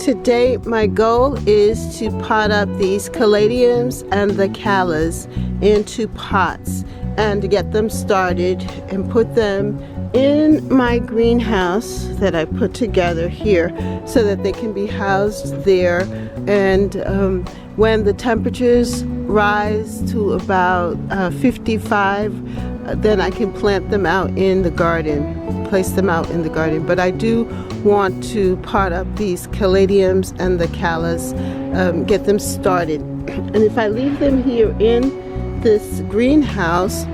Today my goal is to pot up these caladiums and the callas into pots and to get them started and put them in my greenhouse that I put together here so that they can be housed there, and when the temperatures rise to about 55, then I can plant them out in the garden, place them out in the garden. But I do want to pot up these caladiums and the callas, get them started. And if I leave them here in this greenhouse,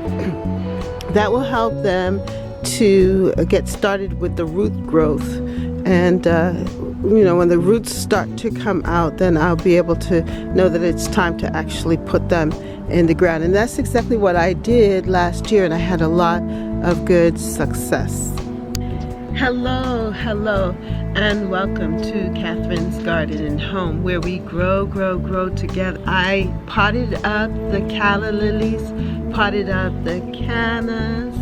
that will help them to get started with the root growth. And you know, when the roots start to come out, then I'll be able to know that it's time to actually put them in the ground. And that's exactly what I did last year, and I had a lot of good success. Hello, and welcome to Catherine's Garden and Home, where we grow together. I potted up the Calla Lilies, potted up the Cannas,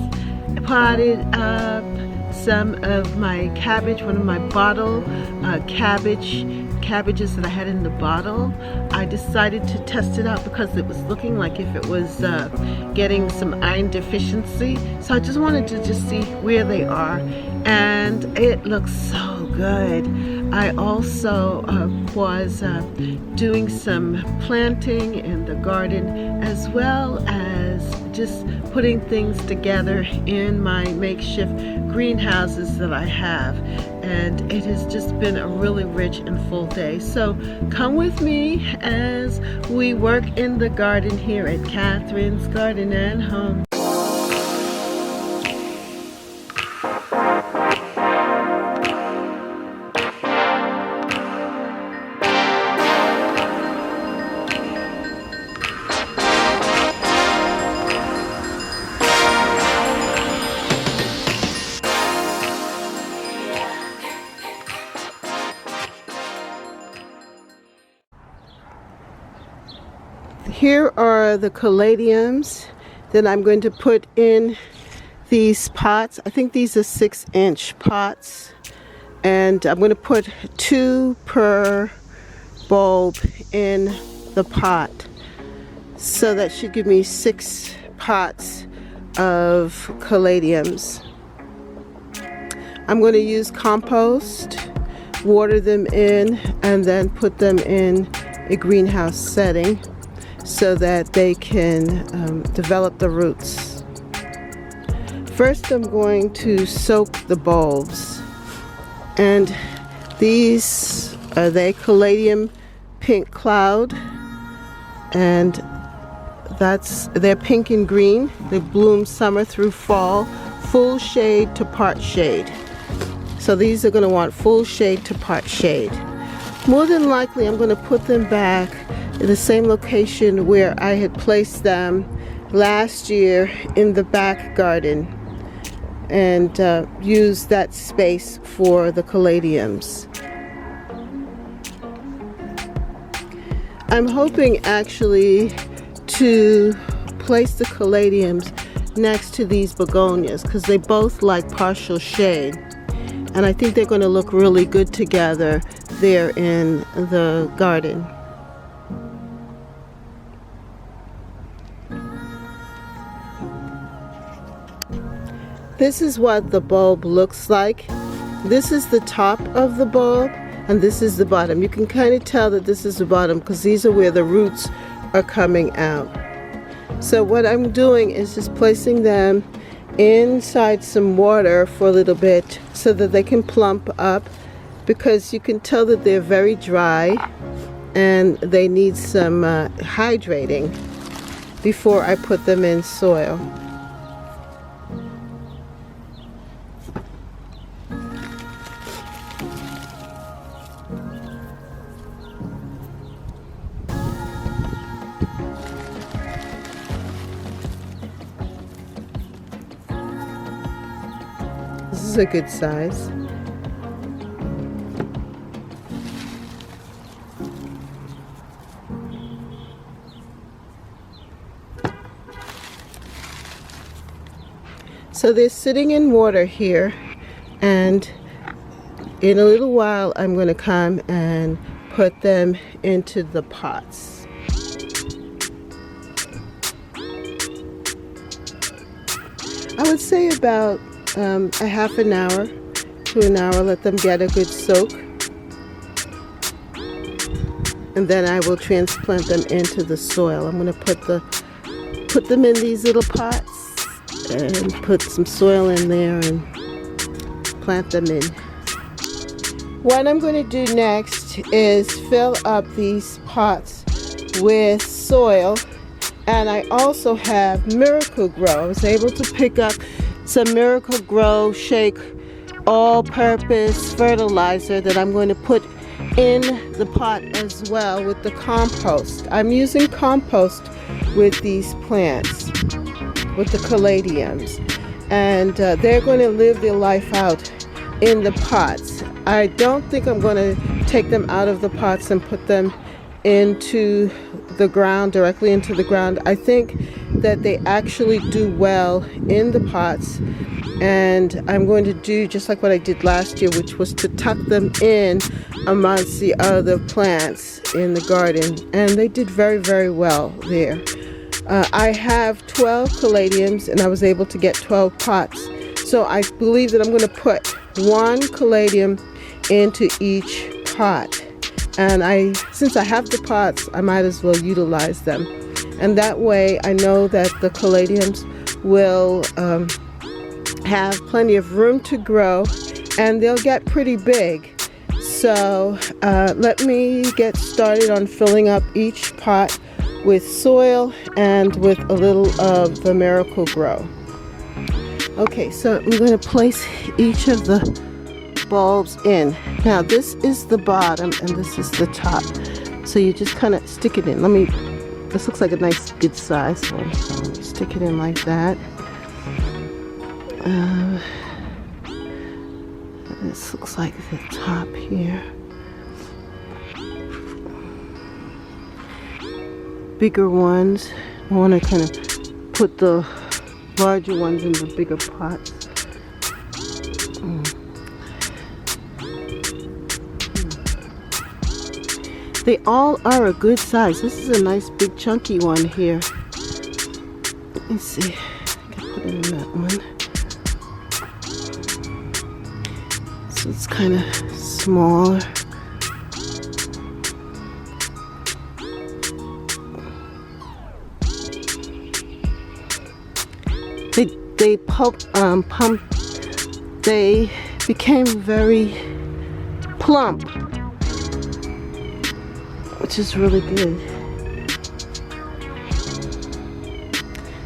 potted up some of my cabbage, one of my bottle cabbages that I had in the bottle. I decided to test it out because it was looking like if it was getting some iron deficiency. So I just wanted to see where they are, and it looks so good. I also was doing some planting in the garden, as well as just putting things together in my makeshift greenhouses that I have, and it has just been a really rich and full day. So come with me as we work in the garden here at Catherine's Garden and Home. Here are the caladiums that I'm going to put in these pots. I think these are 6-inch pots, and I'm going to put 2 per bulb in the pot. So that should give me 6 pots of caladiums. I'm going to use compost, water them in, and then put them in a greenhouse setting so that they can develop the roots. First, I'm going to soak the bulbs, and these are the Caladium Pink Cloud, and they're pink and green. They bloom summer through fall, full shade to part shade. So these are going to want full shade to part shade. More than likely, I'm going to put them back in the same location where I had placed them last year in the back garden, and use that space for the caladiums. I'm hoping actually to place the caladiums next to these begonias because they both like partial shade, and I think they're going to look really good together there in the garden. This is what the bulb looks like. This is the top of the bulb, and this is the bottom. You can kind of tell that this is the bottom because these are where the roots are coming out. So what I'm doing is just placing them inside some water for a little bit so that they can plump up, because you can tell that they're very dry and they need some hydrating before I put them in soil. This is a good size. So they're sitting in water here, and in a little while I'm going to come and put them into the pots. I would say about a half an hour to an hour, let them get a good soak. And then I will transplant them into the soil. I'm going to put them in these little pots and put some soil in there and plant them in. What I'm going to do next is fill up these pots with soil, and I also have Miracle Grow. I was able to pick up some Miracle Grow Shake all-purpose fertilizer that I'm going to put in the pot as well with the compost. I'm using compost with these plants, with the caladiums, and they're going to live their life out in the pots. I don't think I'm going to take them out of the pots and put them into the ground, directly into the ground. I think that they actually do well in the pots, and I'm going to do just like what I did last year, which was to tuck them in amongst the other plants in the garden, and they did very, very well there. I have 12 caladiums, and I was able to get 12 pots, so I believe that I'm going to put one caladium into each pot, and since I have the pots, I might as well utilize them, and that way I know that the caladiums will have plenty of room to grow, and they'll get pretty big. So let me get started on filling up each pot with soil and with a little of the Miracle Grow. Okay, so I'm going to place each of the bulbs in. Now this is the bottom and this is the top, so you just kind of stick it in. This looks like a nice good size one, so let me stick it in like that. This looks like the top here. Bigger ones, I want to kind of put the larger ones in the bigger pots. They all are a good size. This is a nice big chunky one here. Let me see, I can put it in that one. So it's kind of smaller. They became very plump, which is really good.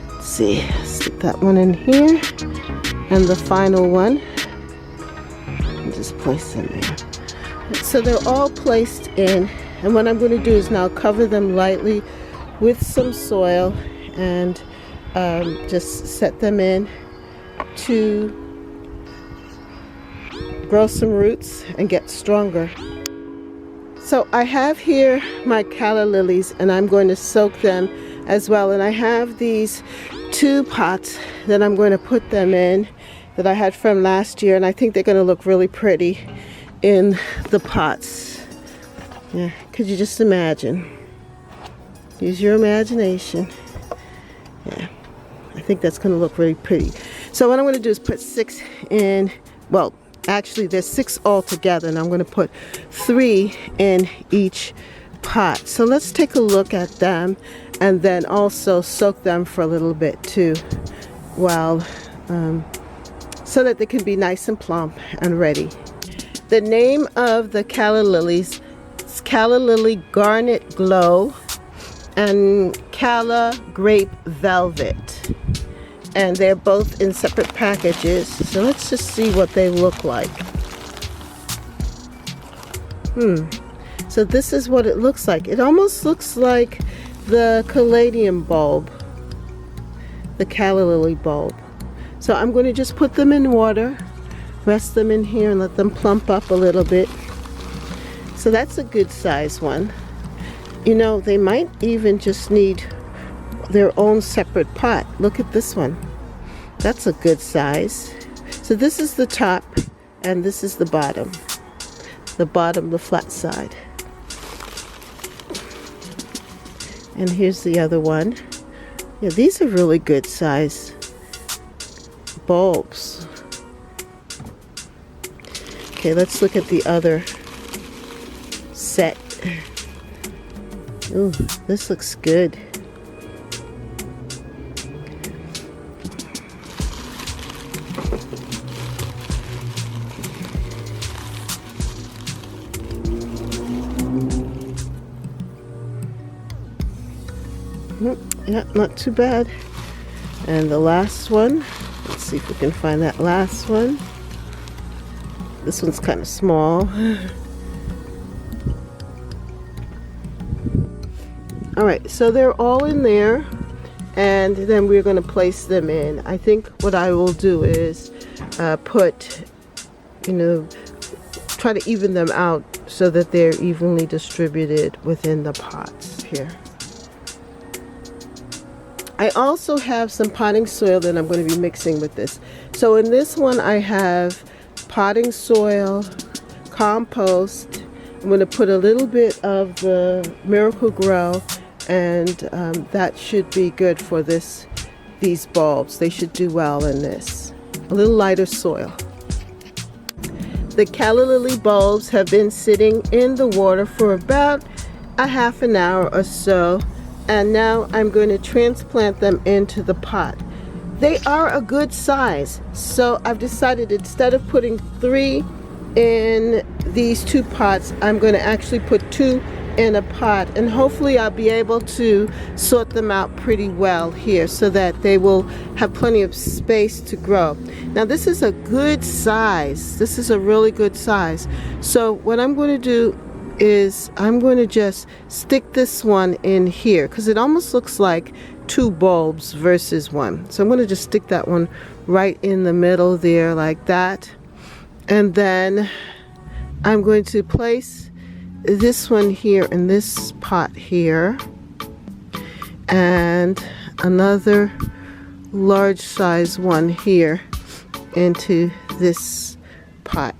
Let's see, stick that one in here, and the final one, and just place them there. So they're all placed in, and what I'm going to do is now cover them lightly with some soil and just set them in to grow some roots and get stronger. So I have here my Calla Lilies, and I'm going to soak them as well, and I have these 2 pots that I'm going to put them in that I had from last year, and I think they're going to look really pretty in the pots. Yeah, could you just imagine? Use your imagination. Yeah, I think that's going to look really pretty. So what I'm going to do is put 6 in, well, actually there's 6 all together, and I'm going to put 3 in each pot. So let's take a look at them and then also soak them for a little bit too, while so that they can be nice and plump and ready. The name of the Calla Lilies is Calla Lily Garnet Glow and Calla Grape Velvet, and they're both in separate packages. So let's just see what they look like. So this is what it looks like. It almost looks like the caladium bulb, the Calla Lily bulb. So I'm going to just put them in water, rest them in here, and let them plump up a little bit. So that's a good size one. You know, they might even just need their own separate pot. Look at this one. That's a good size. So this is the top and this is the bottom. the bottom, the flat side. And here's the other one. Yeah, these are really good size bulbs. Okay, let's look at the other set. Ooh, this looks good. Yeah, not too bad. And the last one, let's see if we can find that last one. This one's kind of small. All right, so they're all in there, and then we're going to place them in. I think what I will do is put, try to even them out so that they're evenly distributed within the pots here. I also have some potting soil that I'm going to be mixing with this. So in this one I have potting soil, compost. I'm going to put a little bit of the Miracle-Gro, and that should be good for these bulbs. They should do well in this. A little lighter soil. The Calla Lily bulbs have been sitting in the water for about a half an hour or so. And now I'm going to transplant them into the pot. They are a good size, so I've decided instead of putting 3 in these 2 pots, I'm going to actually put 2 in a pot, and hopefully I'll be able to sort them out pretty well here so that they will have plenty of space to grow. Now this is a good size. This is a really good size. So what I'm going to do is I'm going to just stick this one in here because it almost looks like 2 bulbs versus 1. So I'm going to just stick that one right in the middle there like that. And then I'm going to place this one here in this pot here, and another large size one here into this pot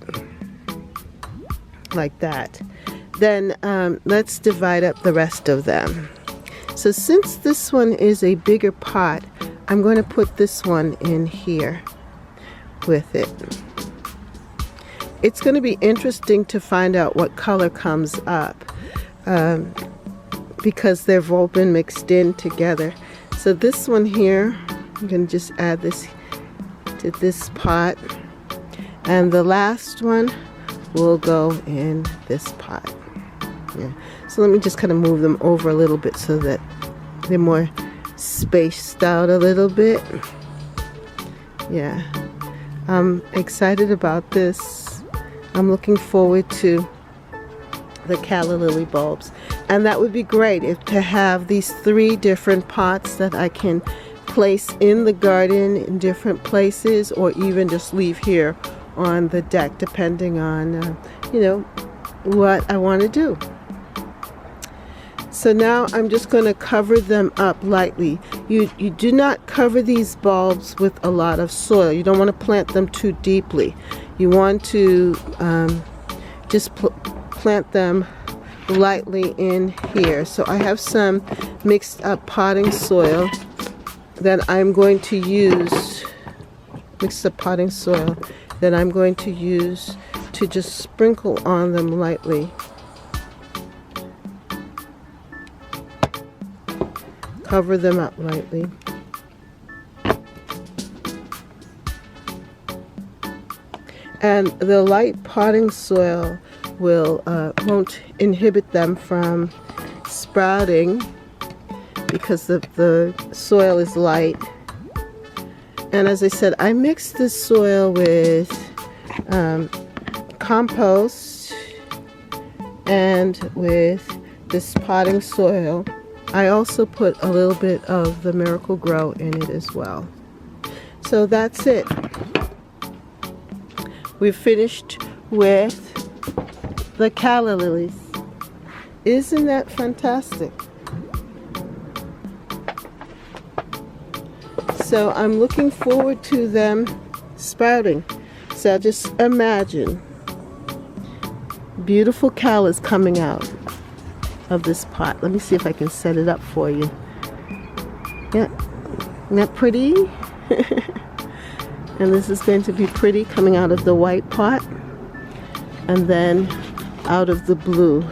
like that. Then let's divide up the rest of them. So since this one is a bigger pot, I'm going to put this one in here with it. It's going to be interesting to find out what color comes up because they've all been mixed in together. So this one here, I'm going to just add this to this pot, and the last one will go in this pot. Yeah. So let me just kind of move them over a little bit so that they're more spaced out a little bit. Yeah, I'm excited about this. I'm looking forward to the Calla Lily bulbs, and that would be great if to have these 3 different pots that I can place in the garden in different places, or even just leave here on the deck depending on what I want to do. So now I'm just going to cover them up lightly. You do not cover these bulbs with a lot of soil. You don't want to plant them too deeply. You want to just plant them lightly in here. So I have some mixed up potting soil that I'm going to use, mixed up potting soil that I'm going to use to just sprinkle on them lightly. Cover them up lightly. And the light potting soil won't inhibit them from sprouting because the soil is light. And as I said, I mixed this soil with compost and with this potting soil. I also put a little bit of the Miracle-Gro in it as well. So that's it. We've finished with the Calla Lilies. Isn't that fantastic? So I'm looking forward to them sprouting. So just imagine beautiful callas coming out of this pot. Let me see if I can set it up for you. Yeah, isn't that pretty? And this is going to be pretty coming out of the white pot and then out of the blue.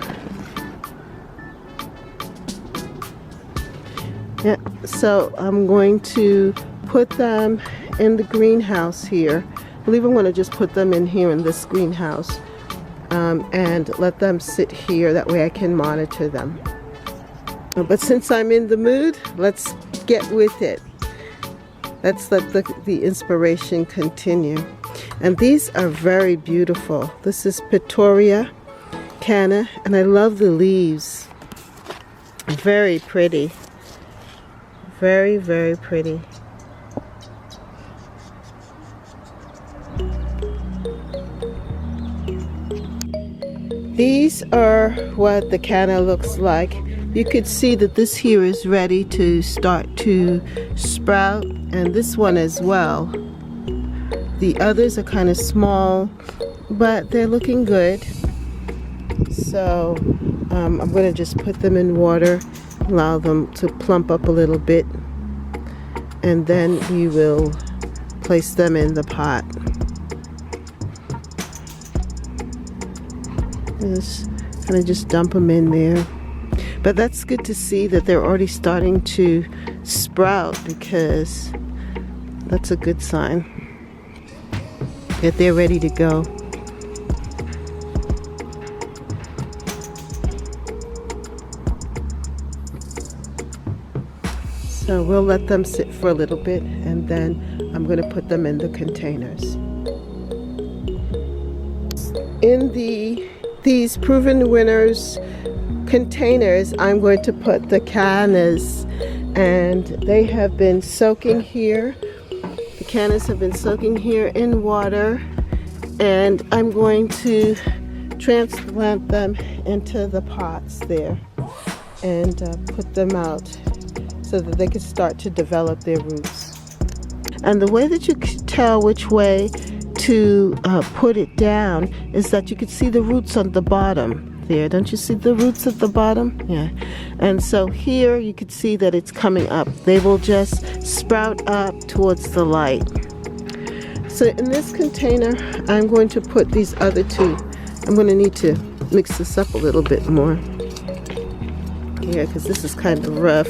Yeah, so I'm going to put them in the greenhouse here. I believe I'm going to just put them in here in this greenhouse and let them sit here. That way I can monitor them. But since I'm in the mood, let's get with it. Let's let the inspiration continue. And these are very beautiful. This is Pretoria, Canna, and I love the leaves. Very pretty. Very, very pretty. These are what the canna looks like. You could see that this here is ready to start to sprout, and this one as well. The others are kind of small, but they're looking good. So I'm going to just put them in water, allow them to plump up a little bit, and then we will place them in the pot. Just dump them in there. But that's good to see that they're already starting to sprout, because that's a good sign that they're ready to go. So we'll let them sit for a little bit, and then I'm going to put them in the containers. In these Proven Winners containers, I'm going to put the cannas, and they have been soaking here. The cannas have been soaking here in water, and I'm going to transplant them into the pots there and put them out so that they can start to develop their roots. And the way that you can tell which way to put it down is that you can see the roots on the bottom there. Don't you see the roots at the bottom? Yeah. And so here you can see that it's coming up. They will just sprout up towards the light. So in this container, I'm going to put these other two. I'm going to need to mix this up a little bit more. Yeah, because this is kind of rough.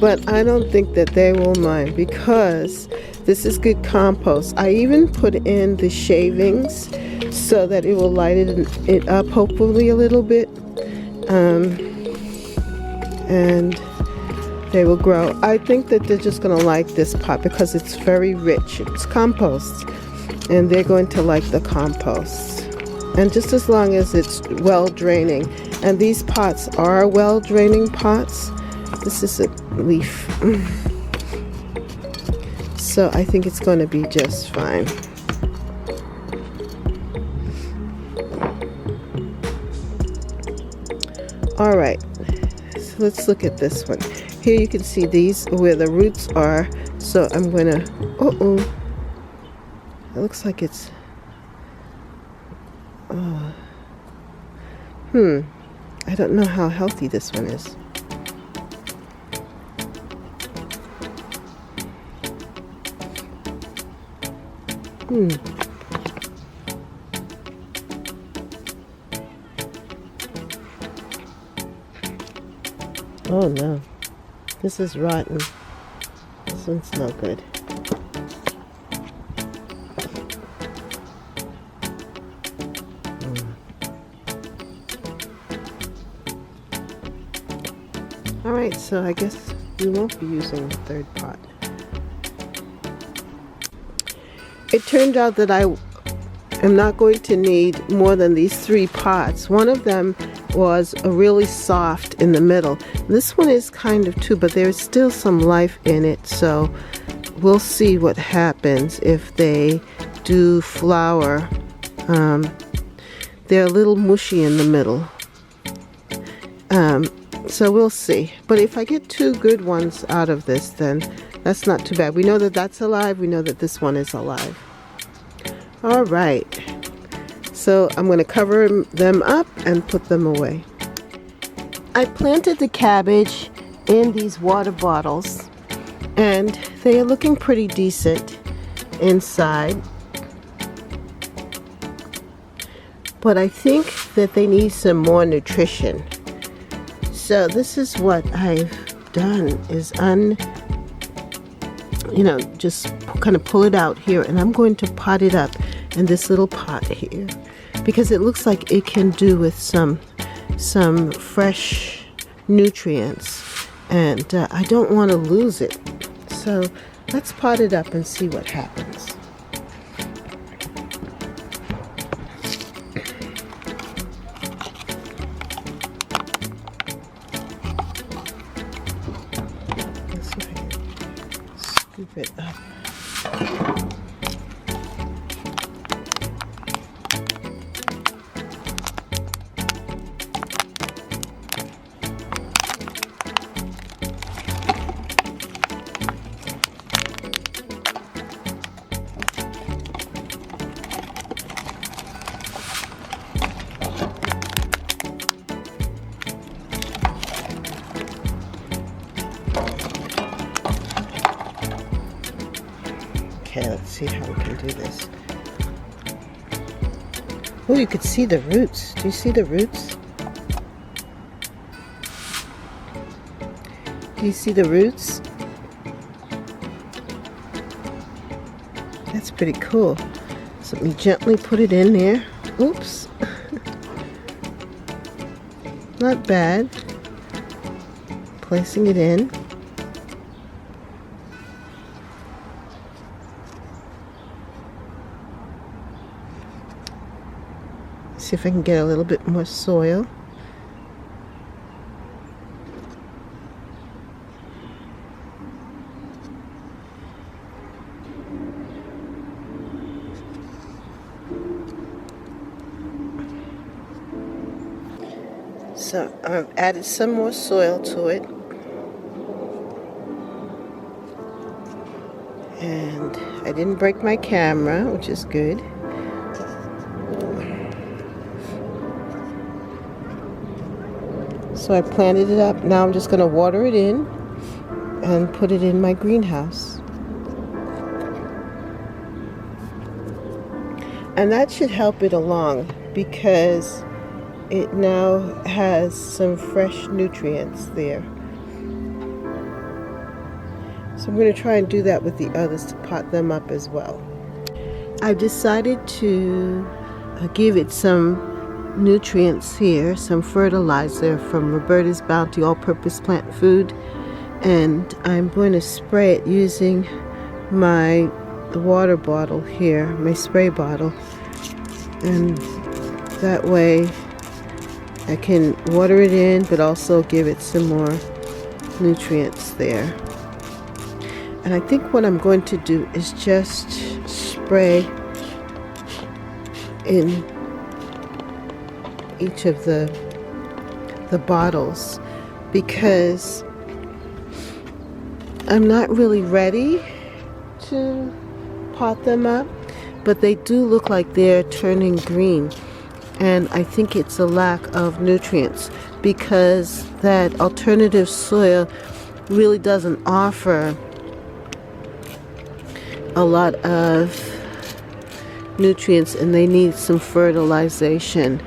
But I don't think that they will mind, because this is good compost. I even put in the shavings so that it will lighten it up hopefully a little bit, and they will grow. I think that they're just going to like this pot because it's very rich. It's compost, and they're going to like the compost. And just as long as it's well draining, and these pots are well draining pots. This is a leaf. So I think it's going to be just fine. All right, so let's look at this one. Here you can see these where the roots are. So I'm going to, it looks like it's, I don't know how healthy this one is. Oh no, this is rotten. This one's no good. Alright, so I guess we won't be using the third pot. It turned out that I am not going to need more than these 3 pots. One of them was really soft in the middle. This one is kind of too, but there's still some life in it, so we'll see what happens if they do flower. They're a little mushy in the middle. So we'll see. But if I get 2 good ones out of this, then that's not too bad. We know that that's alive. We know that this one is alive. All right. So I'm going to cover them up and put them away. I planted the cabbage in these water bottles, and they are looking pretty decent inside. But I think that they need some more nutrition. So this is what I've done, is just kind of pull it out here, and I'm going to pot it up in this little pot here, because it looks like it can do with some fresh nutrients, and I don't want to lose it. So let's pot it up and see what happens. Let's see if I can scoop it up. Okay, let's see how we can do this. Oh, you could see the roots. Do you see the roots? Do you see the roots? That's pretty cool. So let me gently put it in there. Oops. Not bad. Placing it in. See if I can get a little bit more soil. So I've added some more soil to it. And I didn't break my camera, which is good. So I planted it up. Now I'm just going to water it in and put it in my greenhouse. And that should help it along, because it now has some fresh nutrients there. So I'm going to try and do that with the others to pot them up as well. I've decided to give it some nutrients here, some fertilizer from Roberta's Bounty All-Purpose Plant Food, and I'm going to spray it using my water bottle here, my spray bottle, and that way I can water it in but also give it some more nutrients there. And I think what I'm going to do is just spray in each of the bottles, because I'm not really ready to pot them up, but they do look like they're turning green, and I think it's a lack of nutrients, because that alternative soil really doesn't offer a lot of nutrients, and they need some fertilization.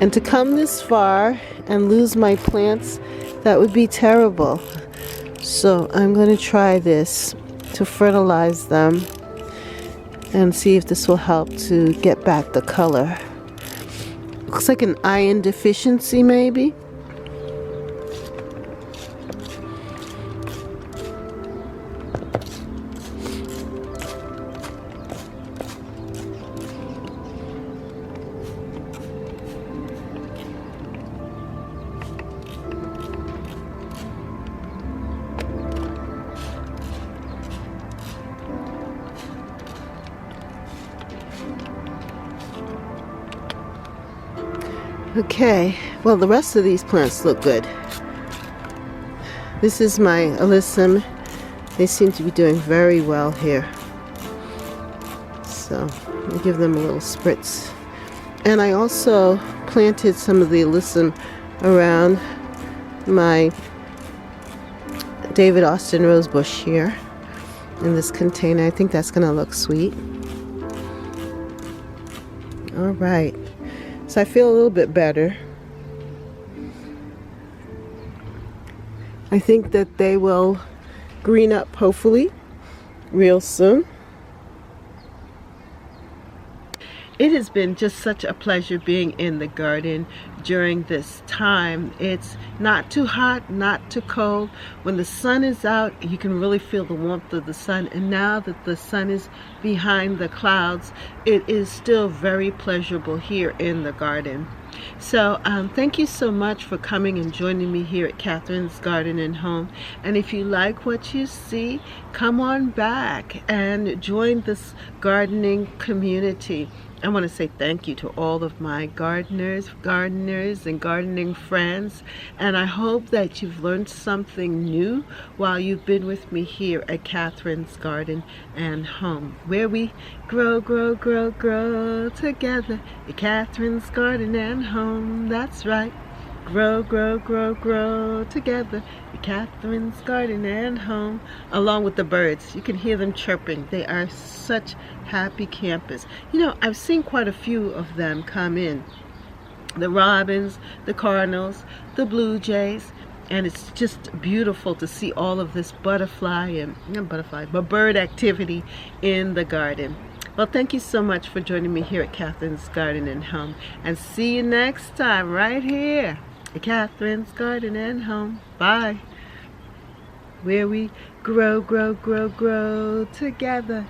And to come this far and lose my plants, that would be terrible. So I'm going to try this to fertilize them and see if this will help to get back the color. Looks like an iron deficiency maybe. Okay, well, the rest of these plants look good. This is my alyssum. They seem to be doing very well here. So I'll give them a little spritz And I also planted some of the alyssum around my David Austin rose bush here in this container. I think that's going to look sweet. All right. So I feel a little bit better. I think that they will green up hopefully real soon. It has been just such a pleasure being in the garden during this time. It's not too hot, not too cold. When the sun is out, you can really feel the warmth of the sun. And now that the sun is behind the clouds, it is still very pleasurable here in the garden. So thank you so much for coming and joining me here at Catherine's Garden and Home. And if you like what you see, come on back and join this gardening community. I want to say thank you to all of my gardeners, and gardening friends. And I hope that you've learned something new while you've been with me here at Catherine's Garden and Home, where we grow, grow, grow, grow together at Catherine's Garden and Home. That's right. Grow, grow, grow, grow together at Catherine's Garden and Home. Along with the birds. You can hear them chirping. They are such happy campers. You know, I've seen quite a few of them come in. The robins, the cardinals, the blue jays. And it's just beautiful to see all of this bird activity in the garden. Well, thank you so much for joining me here at Catherine's Garden and Home. And see you next time right here at Catherine's Garden and Home. Bye. Where we grow, grow, grow, grow together.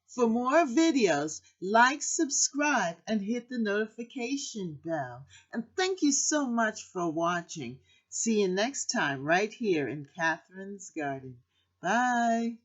For more videos, like, subscribe, and hit the notification bell. And thank you so much for watching. See you next time right here in Catherine's Garden. Bye.